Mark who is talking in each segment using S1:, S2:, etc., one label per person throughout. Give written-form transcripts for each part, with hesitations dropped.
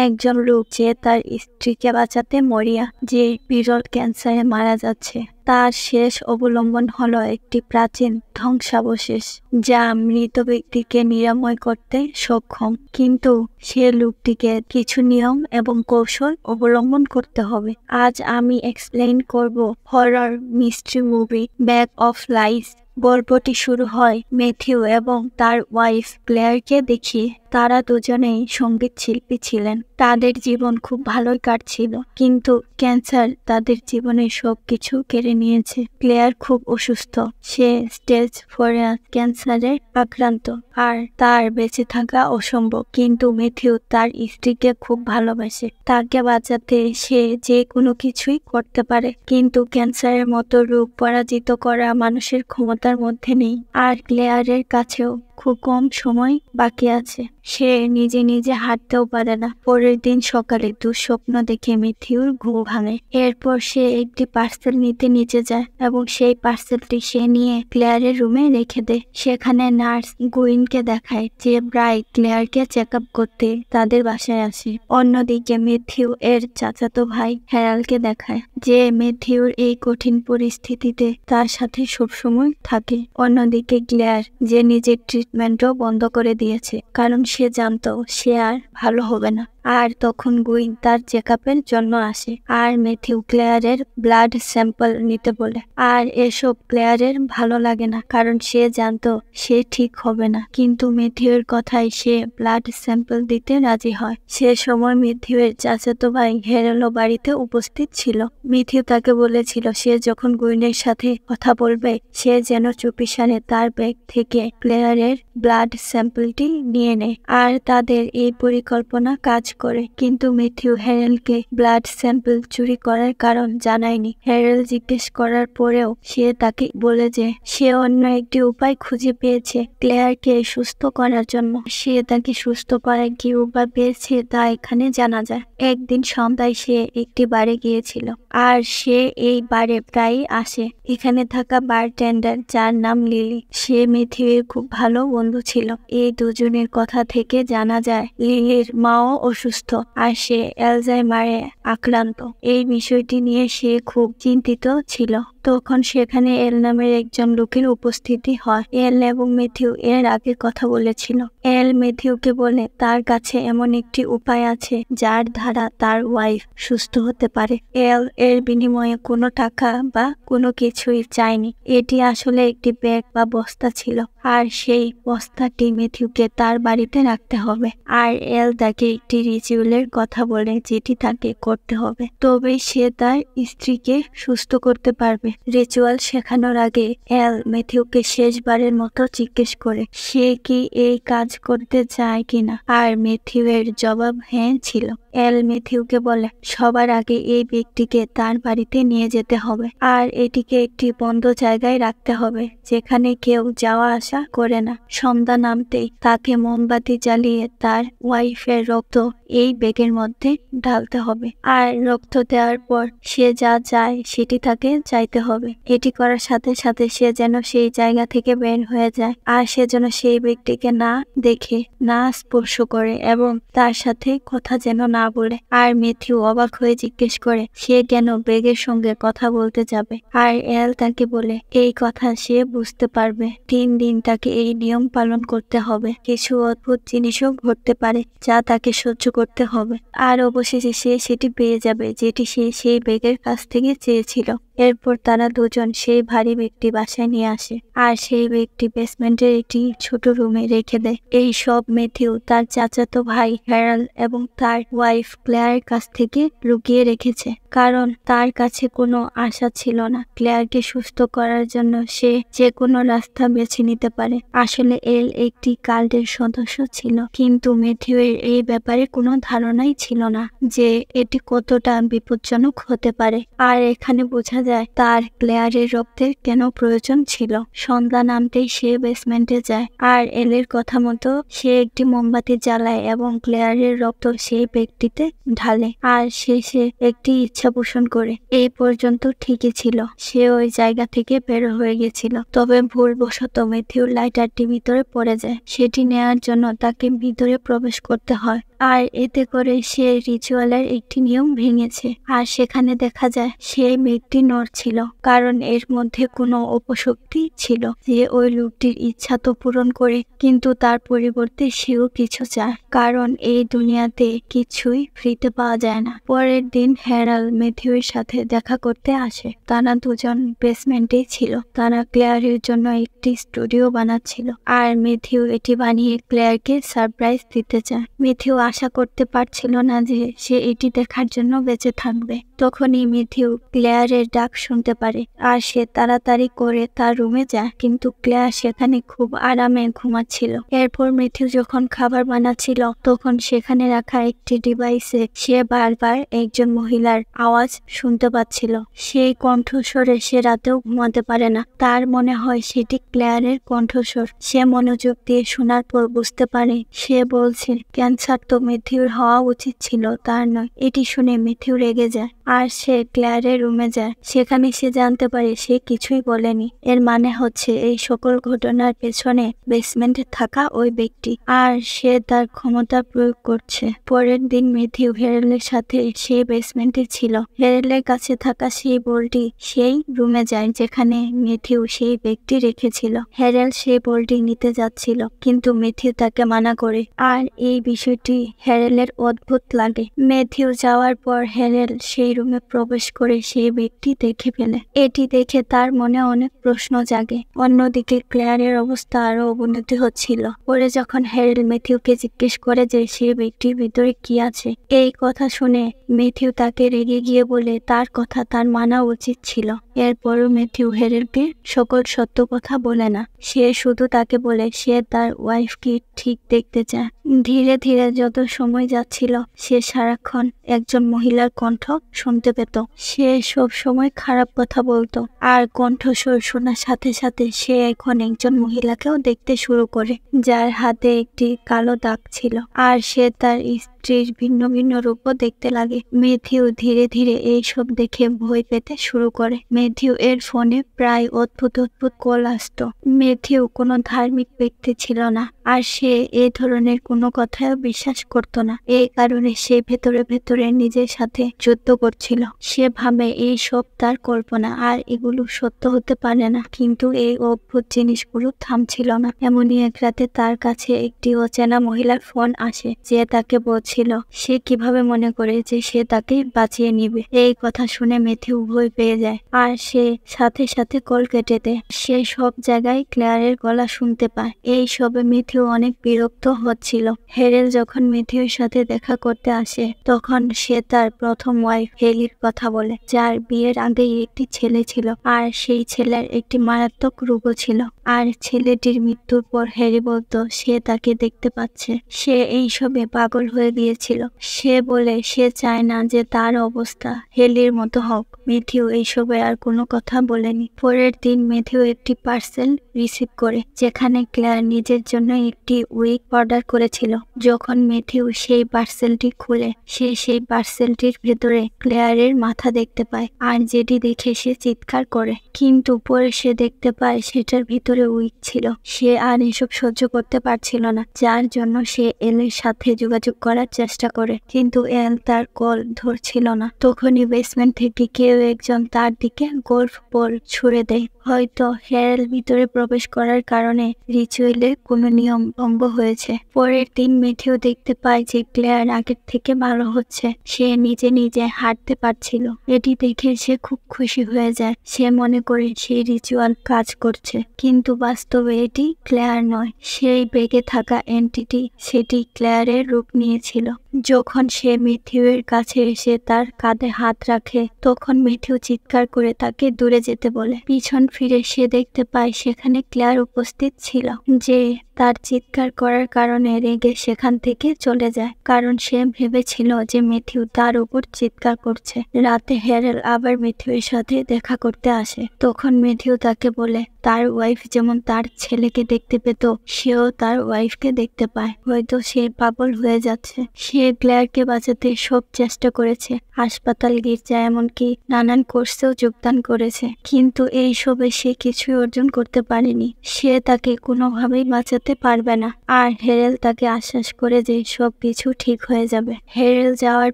S1: একজন লোক যে তার স্ত্রীকে বাঁচাতে মরিয়া যে বিরল ক্যান্সারে মারা যাচ্ছে। তার শেষ অবলম্বন হলো একটি প্রাচীন ধ্বংসাবশেষ যা মৃত ব্যক্তিকে নিরাময় করতে সক্ষম, কিন্তু সে লোকটিকে কিছু নিয়ম এবং কৌশল অবলম্বন করতে হবে। আজ আমি এক্সপ্লেইন করব horror mystery movie Bag of Lies. গল্পটি শুরু হয় ম্যাথিউ এবং তার ওয়াইফ ক্লেয়ারকে দেখিয়ে। তারা দুজনেই সঙ্গীত শিল্পী ছিলেন। তাদের জীবন খুব ভালোই কাটছিল, কিন্তু ক্যান্সার তাদের জীবনের সবকিছু কেড়ে নিয়েছে। ক্লেয়ার খুব অসুস্থ, সে স্টেজ 4 ক্যান্সারে আক্রান্ত আর তার বেঁচে থাকা অসম্ভব। কিন্তু ম্যাথিউ তার স্ত্রীকে খুব ভালোবাসে, তাকে বাঁচাতে সে যে কোনো কিছুই করতে পারে। কিন্তু ক্যান্সারের মতো রোগ পরাজিত করা মানুষের ক্ষমতার মধ্যে নেই, আর ক্লেয়ারের কাছেও খুব কম সময় বাকি আছে। সে নিজে নিজে হাঁটতেও পারে না। পরের দিন সকালে দুঃস্বপ্ন দেখে ম্যাথিউর ঘুম ভাঙে। এরপর সে একটি পার্সেল নিতে নিচে যায় এবং সেই পার্সেলটি সে নিয়ে ক্লেয়ারের রুমে রেখে দেয়। সেখানে নার্স গুইনকে দেখায় যে ব্রাইট ক্লেয়ারকে চেক আপ করতে তাদের বাসায় আসে। অন্যদিকে ম্যাথিউ এর চাচাতো ভাই হ্যারাল্ডকে দেখায় যে ম্যাথিউর এই কঠিন পরিস্থিতিতে তার সাথে সবসময় থাকে। অন্যদিকে ক্লেয়ার যে নিজের ট্রিটমেন্টও বন্ধ করে দিয়েছে, কারণ সে জানতো সে আর ভালো হবে না। আর তখন গুইন তার চেকআপের জন্য আসে আর ম্যাথিউ ক্লেয়ারের ব্লাড স্যাম্পল নিতে বলে। আর এসব ক্লেয়ারের ভালো লাগে না, কারণ সে জানতো সে ঠিক হবে না। কিন্তু ম্যাথিউর কথায় সে ব্লাড স্যাম্পল দিতে রাজি হয়। সে সময় ম্যাথিউয়ের চাচাতো ভাই হ্যারেলও বাড়িতে উপস্থিত ছিল। ম্যাথিউ তাকে বলেছিল সে যখন গুইনের সাথে কথা বলবে সে যেন চুপিসারে তার ব্যাগ থেকে ক্লেয়ারের ব্লাড স্যাম্পলটি নিয়ে নেয়। আর তাদের এই পরিকল্পনা কাজ করে, কিন্তু ম্যাথিউ হ্যারেলকে ব্লাড স্যাম্পল চুরি করার কারণ জানায়নি। হ্যারেল জিজ্ঞেস করার পরেও সে তাকে বলে যে সে অন্য একটি উপায় খুঁজে পেয়েছে ক্লেয়ারকে সুস্থ করার জন্য। সে তাকে সুস্থ করার কি উপায় পেয়েছে তা এখানে জানা যায়। একদিন সন্ধ্যায় সে একটি বারে গিয়েছিল, আর সে এই বারে প্রায়ই আসে। এখানে থাকা বারটেন্ডার যার নাম লিলি, সে ম্যাথিউয়ের খুব ভালো বন্ধু ছিল। এই দুজনের কথা থেকে জানা যায় লিলির মাও অসুস্থ আর সে অ্যালজাইমারে আক্রান্ত। এই বিষয়টি নিয়ে সে খুব চিন্তিত ছিল। তখন সেখানে এল নামের একজন লোকের উপস্থিতি হয়। এল এবং ম্যাথিউ এর আগে কথা বলেছিল। এল ম্যাথিউকে বলে তার কাছে এমন একটি উপায় আছে যার দ্বারা তার ওয়াইফ সুস্থ হতে পারে। এল এর বিনিময়ে কোনো টাকা বা কোনো কিছুই চায়নি। এটি আসলে একটি ব্যাগ বা বস্তা ছিল, আর সেই বস্তাটি ম্যাথিউকে তার বাড়িতে রাখতে হবে। আর এল তাকে একটি রিচুয়ালের কথা বলে যেটি তাকে করতে হবে, তবেই সে তার স্ত্রীকে সুস্থ করতে পারবে। রিচুয়াল শেখানোর আগে এল ম্যাথিউকে শেষবারের মতো জিজ্ঞেস করে সে কি এই কাজ করতে চায় কিনা, আর ম্যাথিউয়ের জবাব হ্যাঁ ছিল। এল ম্যাথিউকে বলে সবার আগে এই ব্যক্তিকে তার বাড়িতে নিয়ে যেতে হবে, আর এটিকে একটি বন্ধ জায়গায় রাখতে হবে যেখানে কেউ যাওয়া আসা করে না। সন্ধ্যা নামতেই তাকে মোমবাতি জ্বালিয়ে তার ওয়াইফের রক্ত এই ব্যাগের মধ্যে ঢালতে হবে, আর রক্ত দেওয়ার পর সে যা চায় সেটি তাকে চাইতে হবে। এটি করার সাথে সাথে সে যেন সেই জায়গা থেকে বের হয়ে যায়, আর সে যেন সেই ব্যক্তিকে না দেখে, না স্পর্শ করে এবং তার সাথে কথা যেন না বলে। আর ম্যাথিউ অবাক হয়ে জিজ্ঞেস করে সে কেন ব্যাগের সঙ্গে কথা বলতে যাবে, আর এল তাকে বলে এই কথা সে বুঝতে পারবে 3 দিন তাকে এই নিয়ম পালন করতে হবে। কিছু অদ্ভুত জিনিসও ঘটতে পারে যা তাকে সহ্য করতে হবে, আর অবশেষে সে সেটি পেয়ে যাবে যেটি সে সেই ব্যাগের কাছ থেকে চেয়েছিল। এরপর তারা দুজন সেই ভারী ব্যক্তি বাসায় নিয়ে আসে, আর সেই ব্যক্তি বেসমেন্টের একটি ছোট রুমে রেখে দেয়। এই সব ম্যাথিউ তার চাচাতো ভাই হ্যারাল্ড এবং তার ওয়াইফ ক্লেয়ারের কাছ থেকে লুকিয়ে রেখেছে, কারণ তার কাছে কোনো আশা ছিল না। ক্লেয়ারকে সুস্থ করার জন্য সে যে কোনো রাস্তা বেছে নিতে পারে। আসলে এল একটি কাল্টের সদস্য ছিল, কিন্তু ম্যাথিউয়ের এই ব্যাপারে কোনো ধারণাই ছিল না যে এটি কতটা বিপজ্জনক হতে পারে। আর এখানে বোঝা যায় তার ক্লেয়ারের রক্তের কেন প্রয়োজন ছিল। সন্ধ্যা নামতেই সে বেসমেন্টে যায়, আর এলের কথা মতো সে একটি মোমবাতি জ্বালায় এবং ক্লেয়ারের রক্ত সেই ব্যক্তিতে ঢালে। আর শেষে একটি ইচ্ছা ইচ্ছা পোষণ করে। এই পর্যন্ত ঠিকই ছিল, সে ওই জায়গা থেকে বের হয়ে গেছিল। তবে ভুলবশত ম্যাথিউ লাইটারটির ভিতরে পড়ে যায়। সেটি নেয়ার জন্য তাকে ভিতরে প্রবেশ করতে হয়, আর এতে করে সে রিচুয়ালের একটি নিয়ম ভেঙেছে। আর সেখানে দেখা যায় সেই ব্যক্তি নড়ছিল, কারণ এর মধ্যে কোনো অপশক্তি ছিল যে ওই লোকটির ইচ্ছা তো পূরণ করে, কিন্তু তার পরিবর্তে সেও কিছু চায়, কারণ এই দুনিয়াতে কিছুই ফ্রিতে পাওয়া যায় না। পরের দিন হ্যারাল্ড ম্যাথিউর সাথে দেখা করতে আসে। তারা দুজন বেসমেন্টেই ছিল। তারা ক্লেয়ারের জন্য একটি স্টুডিও বানাচ্ছিল, আর ম্যাথিউ এটি বানিয়ে ক্লেয়ারকে সারপ্রাইজ দিতে চায়। ম্যাথিউ আশা করতে পারছিল না যে সে এটি দেখার জন্য বেঁচে থাকবে। তখনই ম্যাথিউ ক্লেয়ারের ডাক শুনতে পারে, আর সে তাড়াতাড়ি করে তার রুমে যায়, কিন্তু ক্লেয়ার সেখানে খুব আরামে ঘুমাচ্ছিল। এরপর ম্যাথিউ যখন খাবার বানাচ্ছিল, তখন সেখানে রাখা একটি ডিভাইসে সে বারবার একজন মহিলার আওয়াজ শুনতে পাচ্ছিল। সেই কণ্ঠস্বরে সে রাতেও ঘুমাতে পারে না। তার মনে হয় সেটি ক্লেয়ারের কণ্ঠস্বর। সে মনোযোগ দিয়ে শোনার পর বুঝতে পারে সে বলছে ক্যান্সার তো ম্যাথিউর হওয়া উচিত ছিল, তার নয়। এটি শুনে ম্যাথিউ রেগে যায়, আর সে ক্লেয়ারের রুমে যায়। সেখানে সে জানতে পারে সে কিছুই বলেনি। এর মানে হচ্ছে এই সকল ঘটনার পেছনে বেসমেন্টে থাকা ওই ব্যক্তি, আর সে তার ক্ষমতা প্রয়োগ করছে। পরের দিন ম্যাথিউ হ্যারেলের সাথে সেই বেসমেন্টে ছিল। হ্যারেলের কাছে থাকা সেই বলটি সেই রুমে যায় যেখানে ম্যাথিউ সেই ব্যক্তি রেখেছিল। হ্যারেল সেই বলটি নিতে যাচ্ছিল, কিন্তু ম্যাথিউ তাকে মানা করে, আর এই বিষয়টি হ্যারেলের অদ্ভুত লাগে। ম্যাথিউ যাওয়ার পর হ্যারেল সেই রুমে প্রবেশ করে সেই ব্যক্তি দেখে ফেলে। এটি দেখে তার মনে অনেক প্রশ্ন জাগে। অন্যদিকে ক্লেয়ারের অবস্থা আরো অবনতি হচ্ছিল। পরে যখন হ্যারেল ম্যাথিউকে জিজ্ঞেস করে যে সেই ব্যক্তির ভিতরে কি আছে, এই কথা শুনে ম্যাথিউ তাকে রেগে গিয়ে বলে তার কথা তার মানা উচিত ছিল। এরপরও ম্যাথিউ হ্যারেলকে সকল সত্য কথা বলে না। সে শুধু তাকে বলে সে তার ওয়াইফকে ঠিক দেখতে চায়। ধীরে ধীরে যত সময় যাচ্ছিল, সে সারাক্ষণ একজন মহিলার কণ্ঠ শুনতে পেত। সে সব সময় খারাপ কথা বলতো, আর কণ্ঠস্বর শোনার সাথে সাথে সে এখন একজন মহিলাকেও দেখতে শুরু করে, যার হাতে একটি কালো দাগ ছিল, আর সে তার স্ত্রীর ভিন্ন ভিন্ন রূপও দেখতে লাগে। ম্যাথিউ ধীরে ধীরে এইসব দেখে ভয় পেতে শুরু করে। ম্যাথিউ এর ফোনে প্রায় অদ্ভুত অদ্ভুত কল আসত। ম্যাথিউ কোনো ধার্মিক ব্যক্তি ছিল না, আর সে এই ধরনের কোনো কথাও বিশ্বাস করত না। এই কারণে সে ভেতরে ভেতরে নিজের সাথে যুদ্ধ করছিল। সে ভাবে এই সব তার কল্পনা, আর এগুলো সত্য হতে পারে না। কিন্তু এই অদ্ভুত জিনিসগুলো থামছিল না। এমনই এক রাতে তার কাছে একটি অচেনা মহিলার ফোন আসে, যে তাকে বলছিল সে কিভাবে মনে করে যে সে তাকে বাঁচিয়ে নিবে। এই কথা শুনে ম্যাথিউ ভয় পেয়ে যায়, আর সে সাথে সাথে কল কেটে দেয়। সে সব জায়গায় ক্লেয়ারের গলা শুনতে পায়। এই সবে ম্যাথিউ অনেক বিরক্ত হচ্ছিল। হ্যারেল যখন ম্যাথিউর সাথে দেখা করতে আসে, তখন সে তার প্রথম ওয়াইফ হেলির কথা বলে, যার বিয়ের আগেই একটি ছেলে ছিল, আর সেই ছেলের একটি মারাত্মক রোগও ছিল। আর ছেলেটির মৃত্যুর পর হ্যারি বলতো সে তাকে দেখতে পাচ্ছে। সে এইসবে পাগল হয়ে গিয়েছিল। সে বলে সে চায় না যে তার অবস্থা হেলির মতো হোক। ম্যাথিউ এইসবে আর কোনো কথা বলেনি। পরের দিন ম্যাথিউ একটি পার্সেল রিসিভ করে, যেখানে ক্লেয়ার নিজের জন্য একটি উইগ অর্ডার করেছিল। যখন ম্যাথিউ সেই পার্সেলটি খুলে, সে সেই পার্সেলটির ভেতরে ক্লেয়ারের মাথা দেখতে পায়, আর যেটি দেখে সে চিৎকার করে। কিন্তু পরে সে দেখতে পায় সেটার ভিতরে উইগ ছিল। সে আর এসব সহ্য করতে পারছিল না, যার জন্য সে এলের সাথে যোগাযোগ করার চেষ্টা করে, কিন্তু এল তার কল ধরছিল না। তখনই বেসমেন্ট থেকে কেউ একজন তার দিকে গোল্ফ বল ছুড়ে দেয়। হয়তো হ্যারেল ভিতরে প্রবেশ করার কারণে রিচুয়ালের কোনো নিয়ম ভঙ্গ হয়েছে। পরের দিন ম্যাথিউ দেখতে পায় যে ক্লেয়ার আগের থেকে ভালো হচ্ছে। সে নিজে নিজে হাঁটতে পারছিল। এটি দেখে সে খুব খুশি হয়ে যায়। সে মনে করে সেই রিচুয়াল কাজ করছে, কিন্তু বাস্তবে এটি ক্লেয়ার নয়। সেই বেগে থাকা এন্টিটি সেটি ক্লেয়ারের রূপ নিয়েছিল। যখন সে ম্যাথিউয়ের কাছে এসে তার কাঁধে হাত রাখে, তখন ম্যাথিউ চিৎকার করে তাকে দূরে যেতে বলে। পিছন ফিরে সে দেখতে পায় সেখানে ক্লেয়ার উপস্থিত ছিল, যে তার চিৎকার করার কারণে রেগে সেখান থেকে চলে যায়, কারণ সে ভেবেছিল যে ম্যাথিউ তার উপর চিৎকার করছে। রাতে হ্যারেল আবার ম্যাথিউর সাথে দেখা করতে আসে। তখন ম্যাথিউ তাকে বলে তার ওয়াইফ যেমন তার ছেলেকে দেখতে পেত, সেও তার ওয়াইফকে দেখতে পায়। হয়তো সে পাগল হয়ে যাচ্ছে। সে ক্লেয়ারকে বাঁচাতে সব চেষ্টা করেছে, হাসপাতাল, গির্জা, এমনকি নানান কোর্সেও যোগদান করেছে, কিন্তু এই সবে সে কিছুই অর্জন করতে পারেনি। সে তাকে কোনোভাবেই বাঁচাতে পারবে না। আর হ্যারেল তাকে আশ্বাস করে যে সব কিছু ঠিক হয়ে যাবে। হ্যারেল যাওয়ার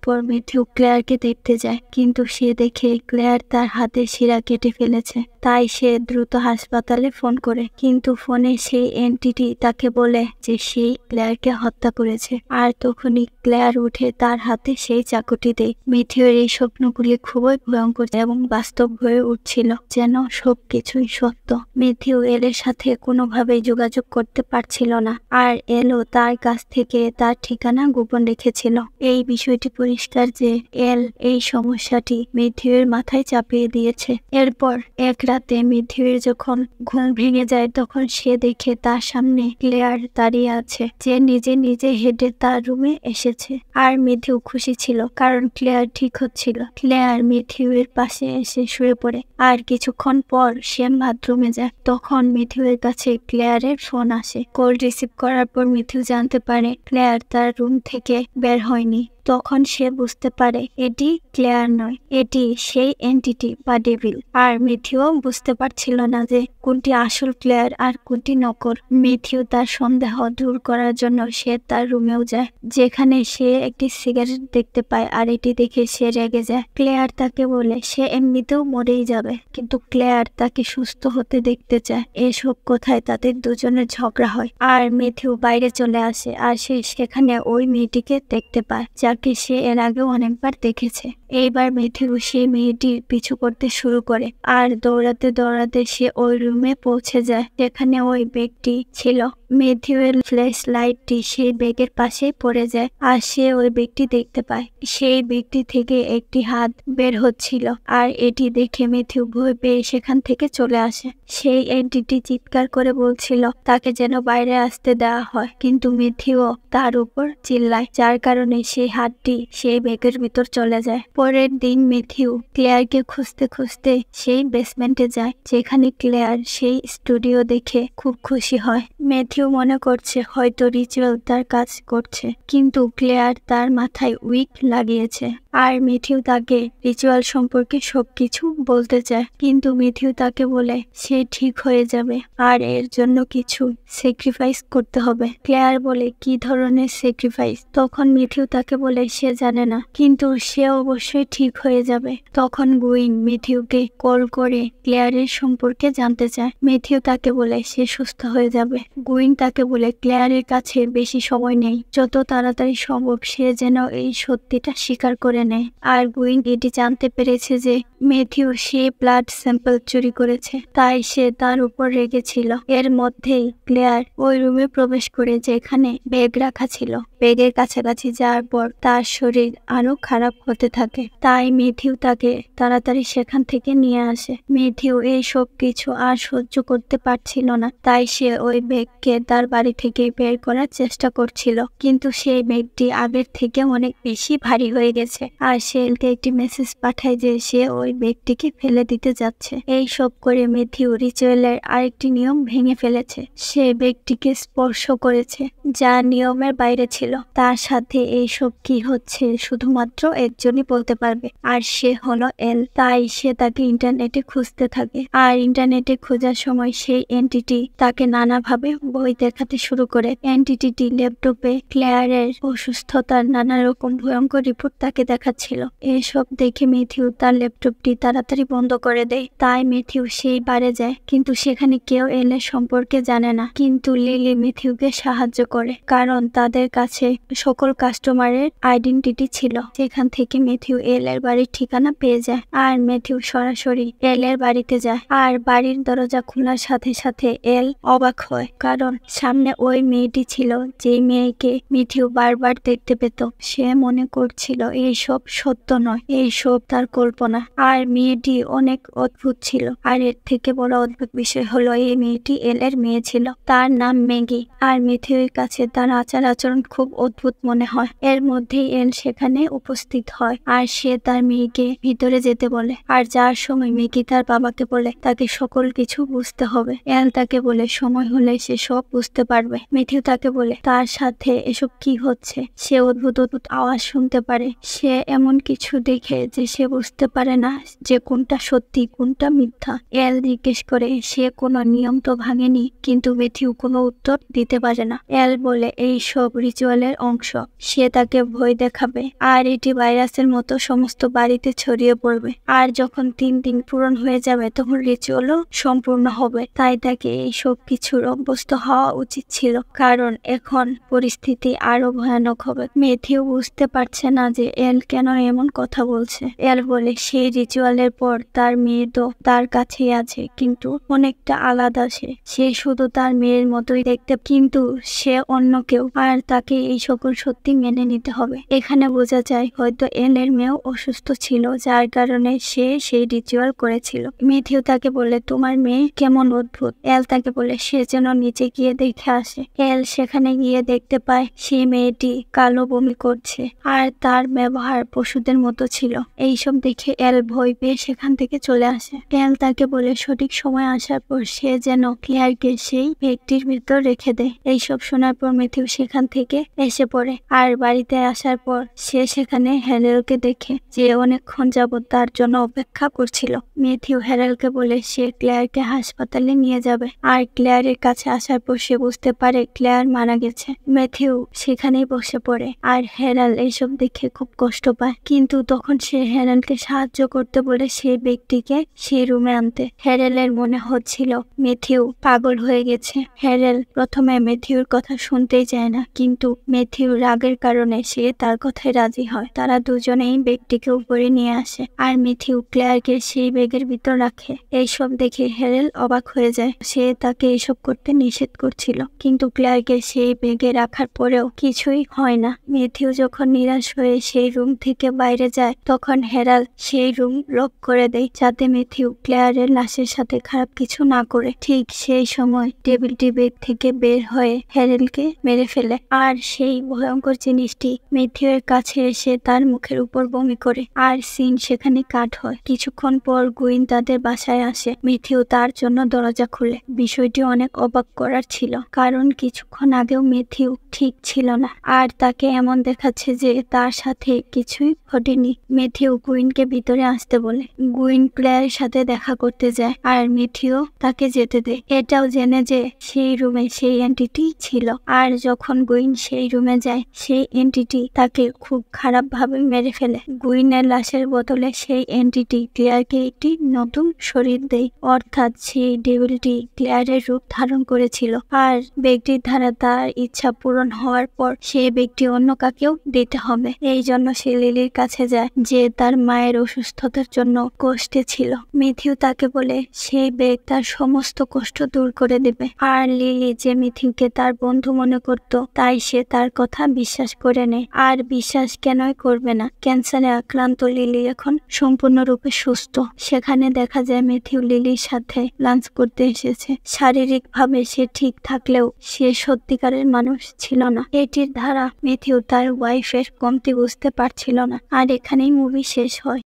S1: পর ম্যাথিউ ক্লেয়ারকে দেখতে যায়, কিন্তু সে দেখে ক্লেয়ার তার হাতে শিরা কেটে ফেলেছে। তাই সে দ্রুত হাসপাতালে ফোন করে, কিন্তু ফোনে সেই এন্টিটি তাকে বলে যে সে ক্লেয়ারকে হত্যা করেছে। আর তখনই ক্লেয়ার উঠে তার হাতে সেই চাকুটি দেয়। ম্যাথিউর এই স্বপ্নগুলি খুবই ভয়ঙ্কর এবং বাস্তব হয়ে উঠছিল, যেন সবকিছুই সত্য। ম্যাথিউ এলের সাথে কোনোভাবেই যোগাযোগ করতে পারছিল না, আর এলও তার কাছ থেকে তার ঠিকানা গোপন রেখেছিল। এই বিষয়টি পরিষ্কার যে এল এই সমস্যাটি ম্যাথিউর মাথায় চাপিয়ে দিয়েছে। এরপর এক রাতে ম্যাথিউর যখন ঘুম ভেঙে যায়, তখন সে দেখে তার সামনে ক্লেয়ার দাঁড়িয়ে আছে, যে নিজে নিজে হেঁটে তার রুমে এসেছে। আর ম্যাথিউ খুশি ছিল, কারণ ক্লেয়ার ঠিক হচ্ছিল। ক্লেয়ার ম্যাথিউর পাশে এসে শুয়ে পড়ে, আর কিছুক্ষণ পর সে বাথরুমে যায়। তখন ম্যাথিউর কাছে ক্লেয়ারের ফোন আসে। কল রিসিভ করার পর ম্যাথিউ জানতে পারে ক্লেয়ার তার রুম থেকে বের হয়নি। তখন সে বুঝতে পারে এটি ক্লেয়ার নয়, এটি সেই এন্টিটি বা ডেভিল। আর ম্যাথিউ বুঝতে পারছিল না যে কোনটি আসল ক্লেয়ার আর কোনটি নকল। ম্যাথিউ তার সন্দেহ দূর করার জন্য সে তার রুমেও যায়, যেখানে সে একটি সিগারেট দেখতে পায়, আর এটি দেখে সে রেগে যায়। ক্লেয়ার তাকে বলে সে এমনিতেও মরেই যাবে, কিন্তু ক্লেয়ার তাকে সুস্থ হতে দেখতে চায়। এসব কথায় তাদের দুজনের ঝগড়া হয়, আর ম্যাথিউ বাইরে চলে আসে, আর সে সেখানে ওই মেয়েটিকে দেখতে পায়, যাকে সে এর আগেও অনেকবার দেখেছে। এইবার ম্যাথিউ সেই মেয়েটির পিছু করতে শুরু করে, আর দৌড়াতে দৌড়াতে সে ওই রুমে পৌঁছে যায়, যেখানে ওই ব্যাগটি ছিল। ম্যাথিউয়ের ফ্ল্যাশ লাইটটি সেই ব্যাগের পাশেই পড়ে যায়, আর সে ওই ব্যাগটি দেখতে পায়। সেই ব্যাগটি থেকে একটি হাত বের হচ্ছিল, আর এটি দেখে ম্যাথিউ ভয় পেয়ে সেখান থেকে চলে আসে। সেই এন্টিটি চিৎকার করে বলছিল তাকে যেন বাইরে আসতে দেওয়া হয়, কিন্তু ম্যাথিউ তার উপর চিল্লায়, যার কারণে সেই হাতটি সেই ব্যাগের ভিতর চলে যায়। পরের দিন ম্যাথিউ ক্লেয়ারকে খুঁজতে খুঁজতে সেই বেসমেন্টে যায়, যেখানে ক্লেয়ার সেই স্টুডিও দেখে খুব খুশি হয়। ম্যাথিউ মনে করছে হয়তো রিচুয়াল তার কাজ করছে, কিন্তু ক্লেয়ার তার মাথায় উইক লাগিয়েছে। আর ম্যাথিউ তাকে রিচুয়াল সম্পর্কে সবকিছু বলতে চায়, কিন্তু ম্যাথিউ তাকে বলে সে ঠিক হয়ে যাবে, আর এর জন্য কিছু স্যাক্রিফাইস করতে হবে। ক্লেয়ার বলে কি ধরনের স্যাক্রিফাইস? তখন ম্যাথিউ তাকে বলে সে জানে না, কিন্তু সে অবশ্যই ঠিক হয়ে যাবে। তখন গুইন ম্যাথিউকে কল করে ক্লেয়ারের সম্পর্কে জানতে চায়। ম্যাথিউ তাকে বলে সে সুস্থ হয়ে যাবে। গুইন তাকে বলে ক্লেয়ারের কাছে বেশি সময় নেই, যত তাড়াতাড়ি সম্ভব সে যেন এই সত্যিটা স্বীকার করে নেয়। আর গুইন এটি জানতে পেরেছে যে ম্যাথিউ সে ব্লাড স্যাম্পল চুরি করেছে, তাই সে তার উপর রেগেছিল। এর মধ্যেই ক্লেয়ার ওই রুমে প্রবেশ করে, যেখানে ব্যাগ রাখা ছিল। ব্যাগের কাছাকাছি যাওয়ার পর তার শরীর আরো খারাপ হতে থাকে, তাই ম্যাথিউ তাকে তাড়াতাড়ি সেখান থেকে নিয়ে আসে। ম্যাথিউ এই সব কিছু আর সহ্য করতে পারছিল না, তাই সে ওই ব্যাগকে তার বাড়ি থেকে বের করার চেষ্টা করছিল, কিন্তু সেই ব্যাগটি আগের থেকে অনেক বেশি ভারী হয়ে গেছে। আর সে এলকে একটি মেসেজ পাঠায় যে সে ওই ব্যাগটিকে ফেলে দিতে যাচ্ছে। এই সব করে ম্যাথিউ রিচুয়ালের আরেকটি নিয়ম ভেঙে ফেলেছে। সে ব্যাগটিকে স্পর্শ করেছে, যা নিয়মের বাইরে ছিল। তার সাথে এই সব কি হচ্ছে শুধুমাত্র একজনই বলতে পারবে, আর সে হলো এল। তাই সে তাকে ইন্টারনেটে খুঁজতে থাকে, আর ইন্টারনেটে খোঁজার সময় সেই এন্টিটি তাকে নানাভাবে বই দেখাতে শুরু করে। এন্টিটিটি ল্যাপটপে ক্লেয়ারের অসুস্থতার নানা রকম ভয়ঙ্কর রিপোর্ট তাকে দেখাচ্ছিল। এসব দেখে ম্যাথিউ তার ল্যাপটপটি তাড়াতাড়ি বন্ধ করে দেয়। তাই ম্যাথিউ সেই বারে যায়, কিন্তু সেখানে কেউ এলের সম্পর্কে জানে না। কিন্তু লিলি ম্যাথিউকে সাহায্য করে, কারণ তাদের কাছে সকল কাস্টমারের আইডেন্টিটি ছিল, যেখান থেকে ম্যাথিউ এল এর বাড়ির ঠিকানা পেয়ে যায়। আর ম্যাথিউ সরাসরি এল এর বাড়িতে যায়, আর বাড়ির দরজা দরজা খোলার সাথে সাথে এল অবাক হয়, কারণ সামনে ওই মেয়েটি ছিল যে মেয়েকে মিথিউ বারবার দেখতে পেত। সে মনে করছিল এইসব সত্য নয়, এইসব তার কল্পনা। আর মেয়েটি অনেক অদ্ভুত ছিল। আর এর থেকে বড় অদ্ভুত বিষয় হলো এই মেয়েটি এলের মেয়ে ছিল। তার নাম ম্যাগি। আর মিথিউর কাছে তার আচার আচরণ খুব অদ্ভুত মনে হয়। এর মধ্যেই এল সেখানে উপস্থিত হয় আর সে তার মেয়েকে ভিতরে যেতে বলে। আর যার সময় ম্যাগি তার বাবাকে বলে তাকে সকল কিছু বুঝতে হবে। এল তাকে বলে সময় হলে সে সব বুঝতে পারবে। মিথিউ তাকে বলে তার সাথে এসব কি হচ্ছে। সে অদ্ভুত অদ্ভুত আওয়াজ শুনতে পারে। সে এমন কিছু দেখে যে সে বুঝতে পারে না যে কোনটা সত্যি কোনটা মিথ্যা। এল জিজ্ঞেস করে সে কোনো নিয়ম তো ভাঙেনি, কিন্তু মিথিউ কোনো উত্তর দিতে পারে না। এল বলে এই সব রিচুয়ালের অংশ। সে তাকে ভয় দেখাবে আর এটি ভাইরাসের মতো সমস্ত বাড়িতে ছড়িয়ে পড়বে। আর যখন 3 দিন পূরণ হয়ে যাবে তখন রিচুয়ালও সম্পূর্ণ হবে। তাই তাকে এই সব কিছুর অভ্যস্ত হওয়া উচিত ছিল, কারণ এখন পরিস্থিতি আরো ভয়ানক হবে। মিথিউ বুঝতে পারছে না যে এল কেন এমন কথা বলছে। এল বলে সেই রিচুয়ালের পর তার মেয়ে তো তার কাছেই আছে, কিন্তু অনেকটা আলাদা। সে শুধু তার মেয়ের মতোই দেখতে, কিন্তু সে অন্য কেউ। আর তাকে এই সকল সত্যি মেনে নিতে হবে। এখানে বোঝা যায় হয়তো এল এর মেয়েও অসুস্থ ছিল, যার কারণে সে সেই রিচুয়াল করেছিল। মিথিউ তাকে বলে তোমার মেয়ে কেমন অদ্ভুত। এল তাকে বলে সে যেন নিচে গিয়ে দেখে আসে। এল সেখানে গিয়ে দেখতে পায় সেই মেয়েটি কালো বমি করছে আর তার ব্যবহার পশুদের মতো ছিল। এইসব দেখে এল ভয় পেয়ে সেখান থেকে চলে আসে। এল তাকে বলে সঠিক সময় আসার পর সে যেন ক্লেয়ারকে সেই ব্যক্তির ভিতর রেখে দেয়। এইসব শোনার পর মিথিউ সেখান থেকে এসে পড়ে। আর বাড়িতে আসার পর সে সেখানে হেরেলকে দেখে, যে অনেকক্ষণ যাবত তার জন্য অপেক্ষা করছিল। মিথিউ হেরেলকে বলে সে ক্লেয়ারকে হাসপাতালে নিয়ে যাবে। আর ক্লেয়ারের কাছে আসার পর সে বুঝতে পারে ক্লেয়ার মারা গেছে। মিথিউ সেখানেই বসে পড়ে আর হেরাল এইসব দেখে খুব কষ্ট পায়, কিন্তু তখন সে হেরেলকে সাহায্য করতে বলে সেই ব্যক্তিকে সেই রুমে আনতে। হেরেলের মনে হচ্ছিল মিথিউ পাগল হয়ে গেছে। হেরেল প্রথমে মিথিউর কথা শুনতেই চায় না, কিন্তু মিথিউর রাগের কারণে সে তার কথায় রাজি হয়। তারা দুজনেই ব্যক্তিকে উপরে নিয়ে আসে আর মিথিউ ক্লেয়ারকে সেই ব্যাগের ভিতর রাখে। এইসব দেখে হেরেল অবাক হয়ে যায়। সে তাকে এইসব করতে নিষেধ করছিল, কিন্তু ক্লেয়ারকে সেই ব্যাগে রাখার পরেও কিছুই হয় না। মিথিউ যখন নিরাশ হয়ে সেই রুম থেকে বাইরে যায়, তখন হেরাল সেই রুম লক করে দেয় যাতে মিথিউ ক্লেয়ারের লাশের সাথে খারাপ কিছু না করে। ঠিক সেই সময় টেবিলটি ব্যাগ থেকে বের হয়ে হেরেলকে মেরে ফেলে। আর সেই ভয়ঙ্কর জিনিসটি মিথিউর কাছে এসে তার মুখের উপর বমি করে। আর সিন সেখানে কাট হয়। কিছুক্ষণ পর গুইন তাদের বাসায় আসে। মিথিউ তার জন্য দরজা খুলে। বিষয়টি অনেক অবাক করার ছিল, কারণ কিছুক্ষণ আগেও মিথিউ ঠিক ছিল না আর তাকে এমন দেখাচ্ছে যে তার সাথে কিছুই ঘটেনি। মিথিউ গুইনকে ভিতরে আসতে বলে। গুইন ক্লেয়ারের সাথে দেখা করতে যায় আর মিথিউ তাকে যেতে দেয়, এটাও জেনে যে সেই রুমে সেই এন্টিটি ছিল। আর যখন গুইন সেই রুমে যায়, সেই এন্টিটি তাকে খুব খারাপ ভাবে মেরে ফেলে। গুইনের লাশের বদলে সেই এন্টিটি ক্লেয়ারকে একটি নতুন শরীর দেয়, অর্থাৎ সেই ডেভিলটি ক্লেয়ারের রূপ ধারণ করেছিল। আর ব্যক্তির দ্বারা তার ইচ্ছা পূরণ হওয়ার পর সেই ব্যক্তি অন্য কাকেও দিতে হবে। এই জন্য সে লিলির কাছে যায়, যে তার মায়ের অসুস্থতার জন্য কষ্টে ছিল। মিথিউ তাকে বলে সেই ব্যাগ তার সমস্ত কষ্ট দূর করে দেবে। আর লিলি যে মিথিউকে তার বন্ধু মনে করত, তাই সে তার কথা বিশ্বাস করে নেয়। আর বিশ্বাস কেনই করবে না, ক্যান্সারে আক্রান্ত লিলি এখন সম্পূর্ণরূপে সুস্থ। সেখানে দেখা যায় মিথিউ লিলির সাথে লাঞ্চ করতে এসেছে। শারীরিকভাবে সে ঠিক থাকলেও সে সত্যিকারের মানুষ ছিল না। এটির ধারা মিথিউ তার ওয়াইফের কমতি বুঝতে পারছিল না। আর এখানেই মুভি শেষ হয়।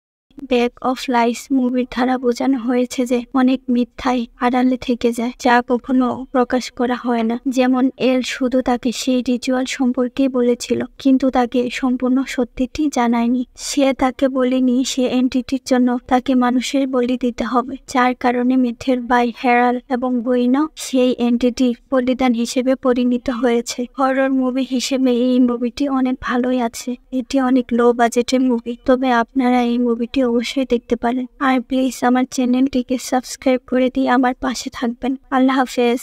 S1: ব্যাগ অফ লাইস মুভির ধারা বোঝানো হয়েছে যে অনেক মিথ্যাই আড়ালে থেকে যায়, যা কখনো প্রকাশ করা হয় না। যেমন এল শুধু তাকে সেই রিচুয়াল সম্পর্কে বলেছিল, কিন্তু তাকে সম্পূর্ণ সত্যিটি জানায়নি। সে তাকে বলেনি সে এন্টিটির জন্য তাকে মানুষের বলি দিতে হবে, যার কারণে মিথের ভাই হেরাল এবং গুইনও সেই এন্টিটির বলিদান হিসেবে পরিণত হয়েছে। হরর মুভি হিসেবে এই মুভিটি অনেক ভালোই আছে। এটি অনেক লো বাজেটের মুভি, তবে আপনারা এই মুভিটি অবশ্যই দেখতে পারেন। আর প্লিজ আমার চ্যানেলটিকে সাবস্ক্রাইব করে দিয়ে আমার পাশে থাকবেন। আল্লাহ হাফেজ।